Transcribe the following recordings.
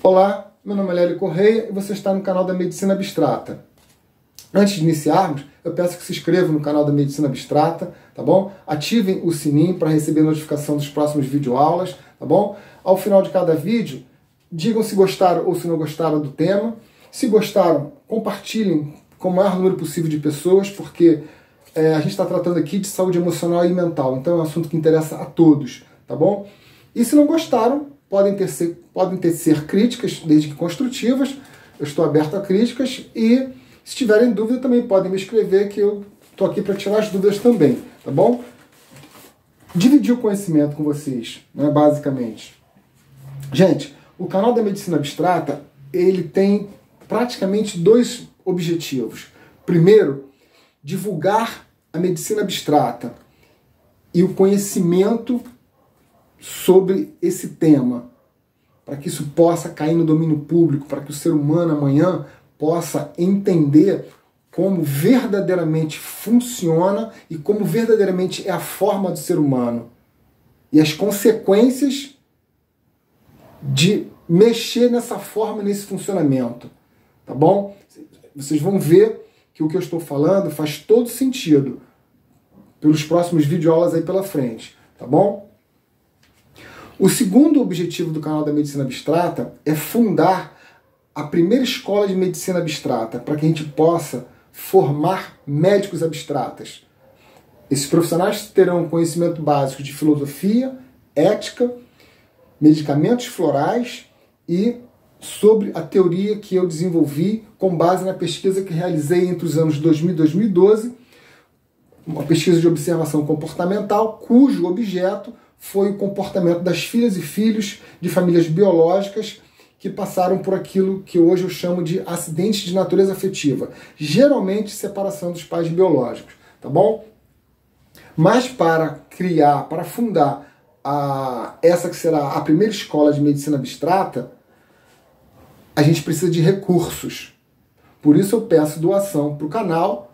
Olá, meu nome é Lélio Correia e você está no canal da Medicina Abstrata. Antes de iniciarmos, eu peço que se inscrevam no canal da Medicina Abstrata, tá bom? Ativem o sininho para receber notificação dos próximos videoaulas, tá bom? Ao final de cada vídeo, digam se gostaram ou se não gostaram do tema. Se gostaram, compartilhem com o maior número possível de pessoas, porque a gente está tratando aqui de saúde emocional e mental, então é um assunto que interessa a todos, tá bom? E se não gostaram, podem ter ser críticas, desde que construtivas. Eu estou aberto a críticas e, se tiverem dúvida, também podem me escrever, que eu estou aqui para tirar as dúvidas também, tá bom? Dividir o conhecimento com vocês, né, basicamente. Gente, o canal da Medicina Abstrata, ele tem praticamente dois objetivos. Primeiro, divulgar a medicina abstrata e o conhecimento sobre esse tema, para que isso possa cair no domínio público, para que o ser humano amanhã possa entender como verdadeiramente funciona e como verdadeiramente é a forma do ser humano e as consequências de mexer nessa forma, nesse funcionamento, tá bom? Vocês vão ver que o que eu estou falando faz todo sentido pelos próximos videoaulas aí pela frente, tá bom? O segundo objetivo do canal da Medicina Abstrata é fundar a primeira escola de medicina abstrata, para que a gente possa formar médicos abstratas. Esses profissionais terão conhecimento básico de filosofia, ética, medicamentos florais e sobre a teoria que eu desenvolvi com base na pesquisa que realizei entre os anos 2000 e 2012, uma pesquisa de observação comportamental, cujo objeto foi o comportamento das filhas e filhos de famílias biológicas que passaram por aquilo que hoje eu chamo de acidentes de natureza afetiva, geralmente separação dos pais biológicos, tá bom? Mas para fundar essa que será a primeira escola de medicina abstrata, a gente precisa de recursos. Por isso eu peço doação para o canal.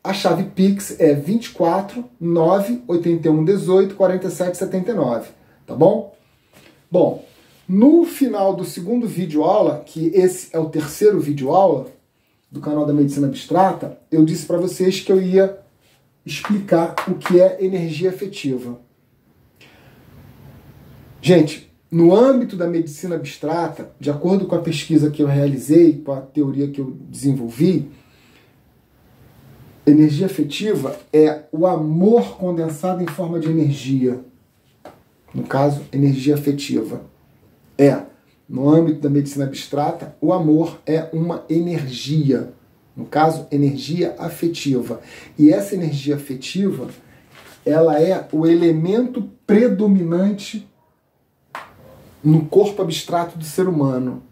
A chave Pix é 24 9 81 18 47 79, tá bom? Bom, no final do segundo vídeo aula, que esse é o terceiro vídeo aula do canal da Medicina Abstrata, eu disse para vocês que eu ia explicar o que é energia afetiva. Gente, no âmbito da medicina abstrata, de acordo com a pesquisa que eu realizei, com a teoria que eu desenvolvi, energia afetiva é o amor condensado em forma de energia. No caso, energia afetiva. No âmbito da medicina abstrata, o amor é uma energia. No caso, energia afetiva. E essa energia afetiva, ela é o elemento predominante no corpo abstrato do ser humano.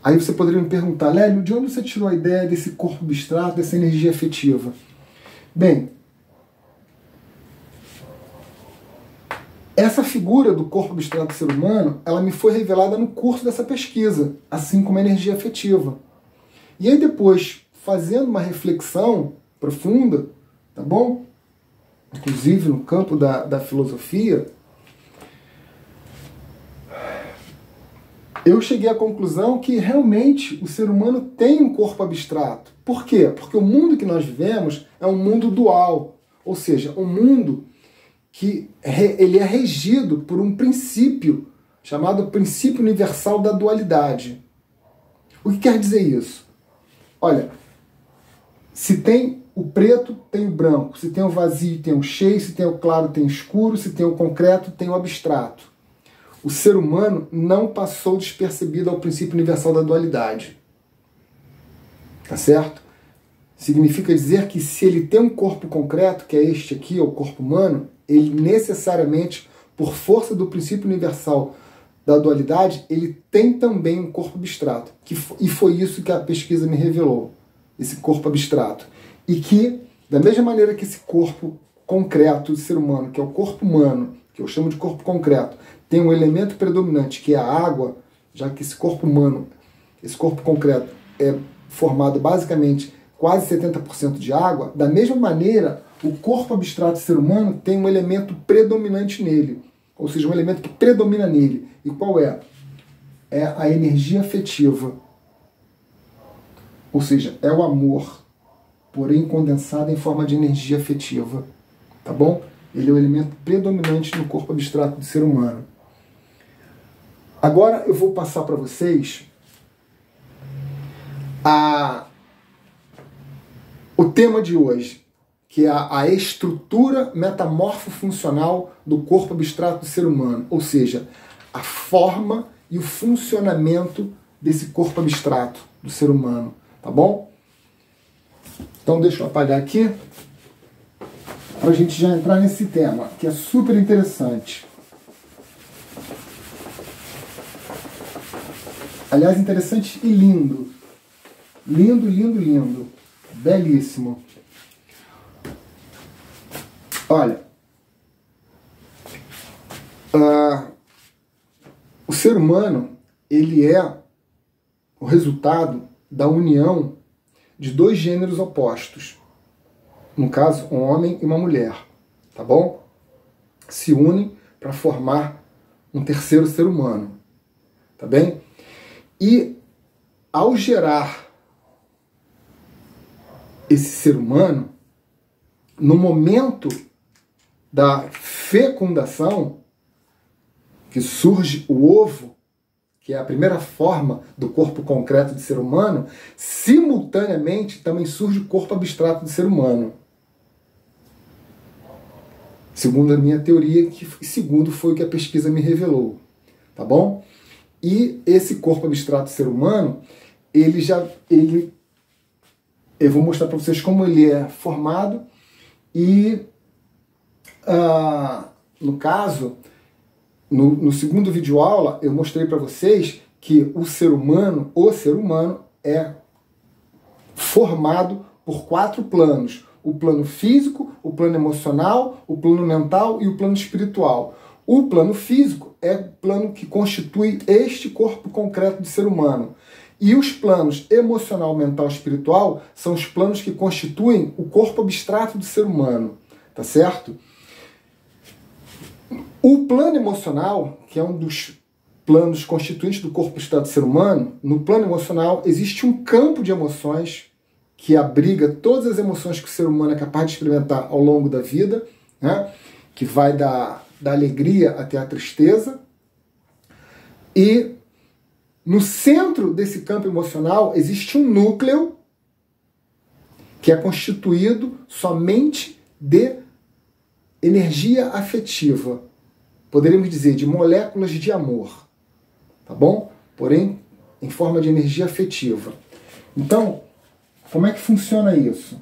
Aí você poderia me perguntar, Lélio, de onde você tirou a ideia desse corpo abstrato, dessa energia afetiva? Bem, essa figura do corpo abstrato do ser humano, ela me foi revelada no curso dessa pesquisa, assim como a energia afetiva. E aí depois, fazendo uma reflexão profunda, tá bom? Inclusive no campo da filosofia, eu cheguei à conclusão que realmente o ser humano tem um corpo abstrato. Por quê? Porque o mundo que nós vivemos é um mundo dual, ou seja, um mundo que ele é regido por um princípio chamado princípio universal da dualidade. O que quer dizer isso? Olha, se tem o preto, tem o branco, se tem o vazio, tem o cheio, se tem o claro, tem o escuro, se tem o concreto, tem o abstrato. O ser humano não passou despercebido ao princípio universal da dualidade. Tá certo? Significa dizer que se ele tem um corpo concreto, que é este aqui, é o corpo humano, ele necessariamente, por força do princípio universal da dualidade, ele tem também um corpo abstrato. E foi isso que a pesquisa me revelou, esse corpo abstrato. E que, da mesma maneira que esse corpo concreto do ser humano, que é o corpo humano, que eu chamo de corpo concreto, tem um elemento predominante, que é a água, já que esse corpo humano, esse corpo concreto, é formado basicamente quase 70% de água, da mesma maneira, o corpo abstrato do ser humano tem um elemento predominante nele, ou seja, um elemento que predomina nele. E qual é? é a energia afetiva. Ou seja, é o amor, porém condensado em forma de energia afetiva. Tá bom? Ele é o elemento predominante no corpo abstrato do ser humano. Agora eu vou passar para vocês o tema de hoje, que é a estrutura metamorfofuncional do corpo abstrato do ser humano, ou seja, a forma e o funcionamento desse corpo abstrato do ser humano, tá bom? Então deixa eu apagar aqui, para a gente já entrar nesse tema, que é super interessante. Aliás, interessante e lindo. Lindo, lindo, lindo. Belíssimo. Olha, o ser humano, ele é o resultado da união de dois gêneros opostos. No caso, um homem e uma mulher, tá bom? Se unem para formar um terceiro ser humano, tá bem? E ao gerar esse ser humano, no momento da fecundação, que surge o ovo, que é a primeira forma do corpo concreto do ser humano, simultaneamente também surge o corpo abstrato do ser humano. Segundo a minha teoria, que segundo foi o que a pesquisa me revelou, tá bom? E esse corpo abstrato do ser humano, eu vou mostrar para vocês como ele é formado e, no caso, no segundo vídeo aula, eu mostrei para vocês que o ser humano é formado por 4 planos. O plano físico, o plano emocional, o plano mental e o plano espiritual. O plano físico é o plano que constitui este corpo concreto do ser humano. E os planos emocional, mental e espiritual são os planos que constituem o corpo abstrato do ser humano. Tá certo? O plano emocional, que é um dos planos constituintes do corpo abstrato do ser humano, no plano emocional existe um campo de emoções que abriga todas as emoções que o ser humano é capaz de experimentar ao longo da vida, né? Que vai da alegria até a tristeza. E no centro desse campo emocional existe um núcleo que é constituído somente de energia afetiva. Poderíamos dizer de moléculas de amor, tá bom? Porém, em forma de energia afetiva. Então, como é que funciona isso?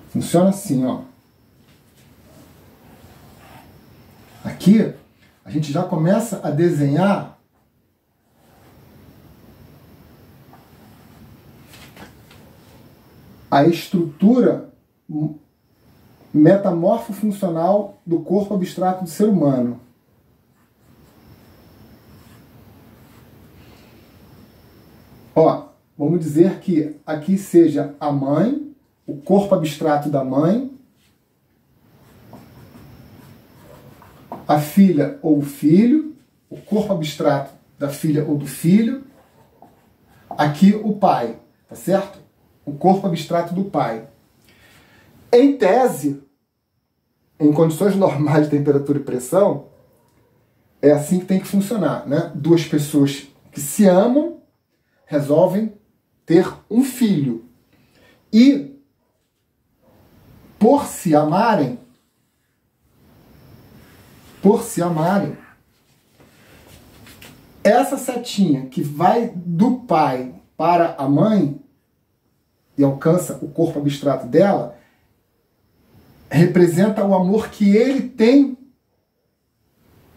Funciona assim, ó. Aqui, a gente já começa a desenhar a estrutura metamorfofuncional do corpo abstrato do ser humano. Ó, vamos dizer que aqui seja a mãe, o corpo abstrato da mãe, a filha ou o filho, o corpo abstrato da filha ou do filho, aqui o pai, tá certo? O corpo abstrato do pai. Em tese, em condições normais de temperatura e pressão, é assim que tem que funcionar, né? Duas pessoas que se amam resolvem ter um filho. E, por se amarem, essa setinha que vai do pai para a mãe e alcança o corpo abstrato dela, representa o amor que ele tem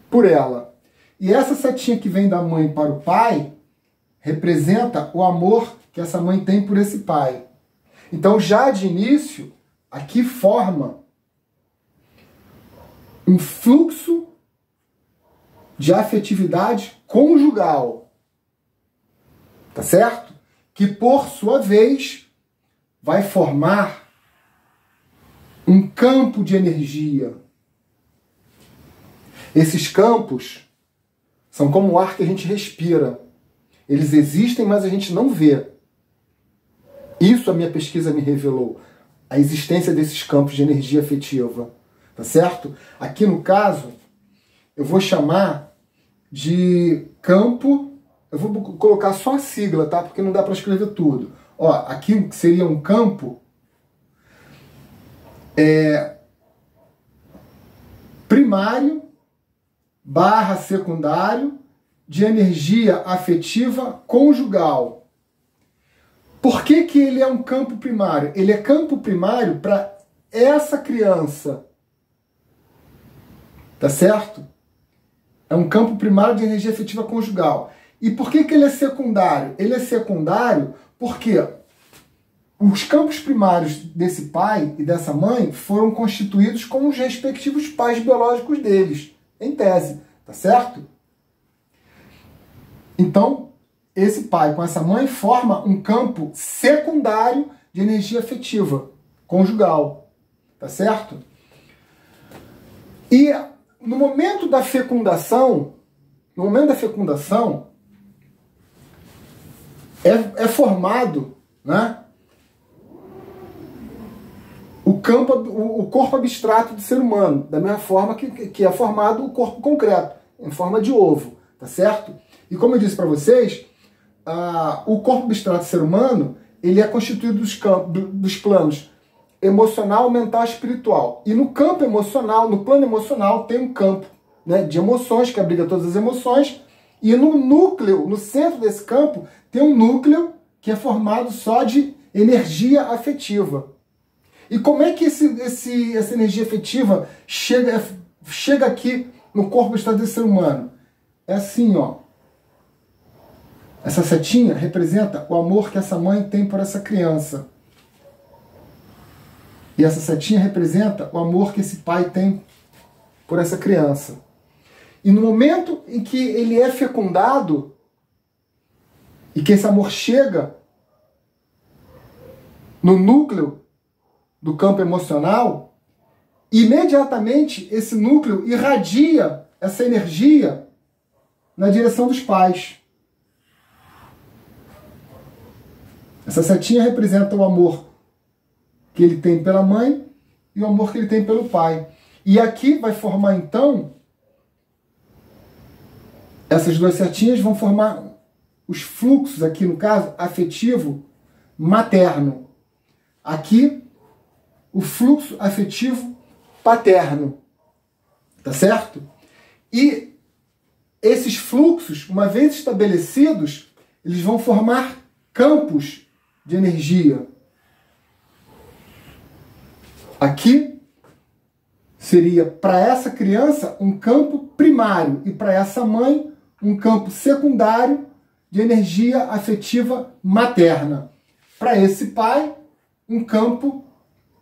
por ela. E essa setinha que vem da mãe para o pai representa o amor que essa mãe tem por esse pai. Então, já de início, aqui forma um fluxo de afetividade conjugal. Tá certo? Que, por sua vez, vai formar um campo de energia. Esses campos são como o ar que a gente respira. Eles existem, mas a gente não vê. Isso a minha pesquisa me revelou. A existência desses campos de energia afetiva. Tá certo? Aqui no caso, eu vou chamar de campo... Eu vou colocar só a sigla, tá? Porque não dá para escrever tudo. Ó, aqui seria um campo primário / secundário de energia afetiva conjugal. Por que que ele é um campo primário? Ele é campo primário para essa criança. Tá certo? É um campo primário de energia afetiva conjugal. E por que que ele é secundário? Ele é secundário porque os campos primários desse pai e dessa mãe foram constituídos com os respectivos pais biológicos deles, em tese, tá certo? Então, esse pai com essa mãe forma um campo secundário de energia afetiva conjugal, tá certo? E no momento da fecundação, é formado, né, o corpo abstrato do ser humano, da mesma forma que é formado o corpo concreto, em forma de ovo, tá certo? E como eu disse para vocês, o corpo abstrato do ser humano, ele é constituído dos planos emocional, mental e espiritual. E no campo emocional, no plano emocional, tem um campo, né, de emoções, que abriga todas as emoções, e no núcleo, no centro desse campo, tem um núcleo que é formado só de energia afetiva. E como é que essa energia afetiva chega aqui no corpo abstrato desse ser humano? É assim, ó. Essa setinha representa o amor que essa mãe tem por essa criança. E essa setinha representa o amor que esse pai tem por essa criança. E no momento em que ele é fecundado, e que esse amor chega no núcleo do campo emocional, imediatamente esse núcleo irradia essa energia na direção dos pais. Essa setinha representa o amor que ele tem pela mãe e o amor que ele tem pelo pai. E aqui vai formar, então, essas duas setinhas vão formar os fluxos, aqui no caso, afetivo materno. Aqui, o fluxo afetivo paterno. Tá certo? E esses fluxos, uma vez estabelecidos, eles vão formar campos de energia. Aqui seria para essa criança um campo primário e para essa mãe um campo secundário de energia afetiva materna. Para esse pai, um campo,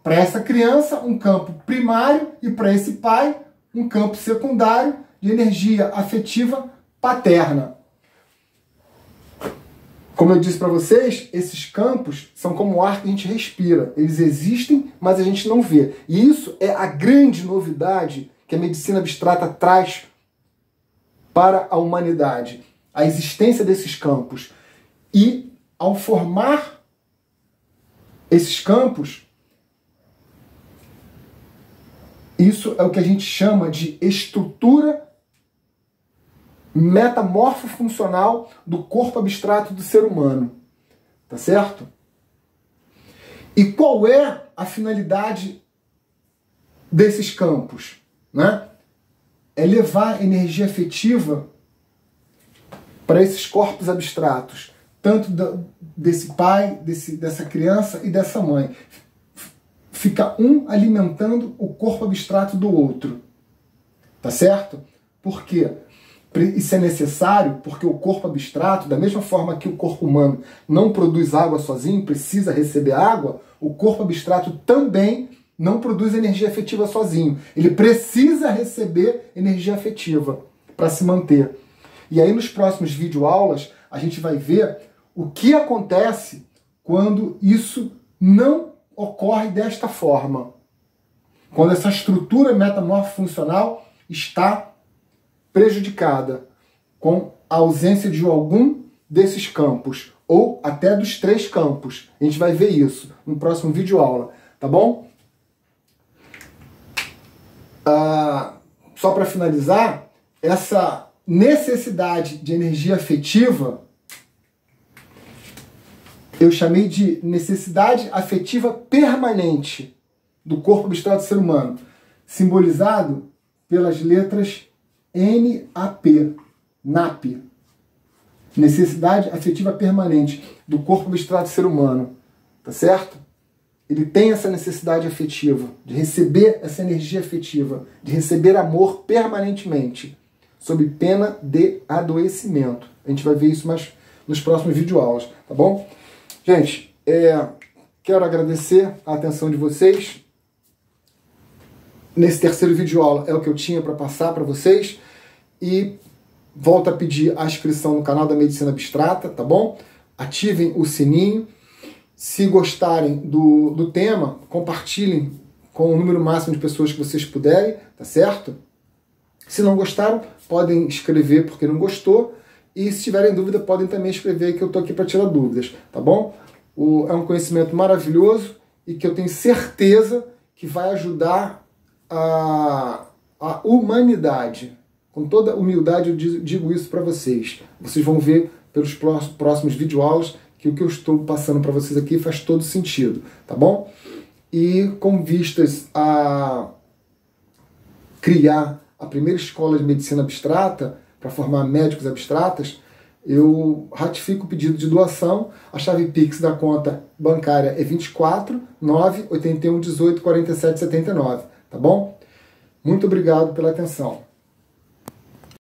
para essa criança, um campo primário e para esse pai, um campo secundário de energia afetiva paterna. Como eu disse para vocês, esses campos são como o ar que a gente respira. Eles existem, mas a gente não vê. E isso é a grande novidade que a medicina abstrata traz para a humanidade. A existência desses campos. E, ao formar esses campos, isso é o que a gente chama de estrutura metamorfofuncional do corpo abstrato do ser humano. Tá certo? E qual é a finalidade desses campos? Né? É levar energia afetiva para esses corpos abstratos, tanto desse pai, dessa criança e dessa mãe. Fica um alimentando o corpo abstrato do outro. Tá certo? Por quê? Isso é necessário porque o corpo abstrato, da mesma forma que o corpo humano não produz água sozinho, precisa receber água, o corpo abstrato também não produz energia afetiva sozinho. Ele precisa receber energia afetiva para se manter. E aí nos próximos videoaulas a gente vai ver o que acontece quando isso não ocorre desta forma. Quando essa estrutura metamorfofuncional está prejudicada com a ausência de algum desses campos, ou até dos 3 campos. A gente vai ver isso no próximo vídeo aula, tá bom? Só para finalizar, essa necessidade de energia afetiva, eu chamei de necessidade afetiva permanente do corpo abstrato do ser humano, simbolizado pelas letras NAP, NAP. Necessidade afetiva permanente do corpo abstrato do ser humano, tá certo? Ele tem essa necessidade afetiva, de receber essa energia afetiva, de receber amor permanentemente, sob pena de adoecimento. A gente vai ver isso mais nos próximos videoaulas, tá bom? Gente, quero agradecer a atenção de vocês. Nesse terceiro videoaula é o que eu tinha para passar para vocês. E volto a pedir a inscrição no canal da Medicina Abstrata, tá bom? Ativem o sininho. Se gostarem do tema, compartilhem com o número máximo de pessoas que vocês puderem, tá certo? Se não gostaram, podem escrever porque não gostou. E se tiverem dúvida, podem também escrever que eu estou aqui para tirar dúvidas, tá bom? É um conhecimento maravilhoso e que eu tenho certeza que vai ajudar a humanidade. Com toda humildade eu digo isso para vocês. Vocês vão ver pelos próximos videoaulas que o que eu estou passando para vocês aqui faz todo sentido, tá bom? E com vistas a criar a primeira escola de medicina abstrata, para formar médicos abstratas, eu ratifico o pedido de doação. A chave Pix da conta bancária é 24 9 81 18 47 79, tá bom? Muito obrigado pela atenção.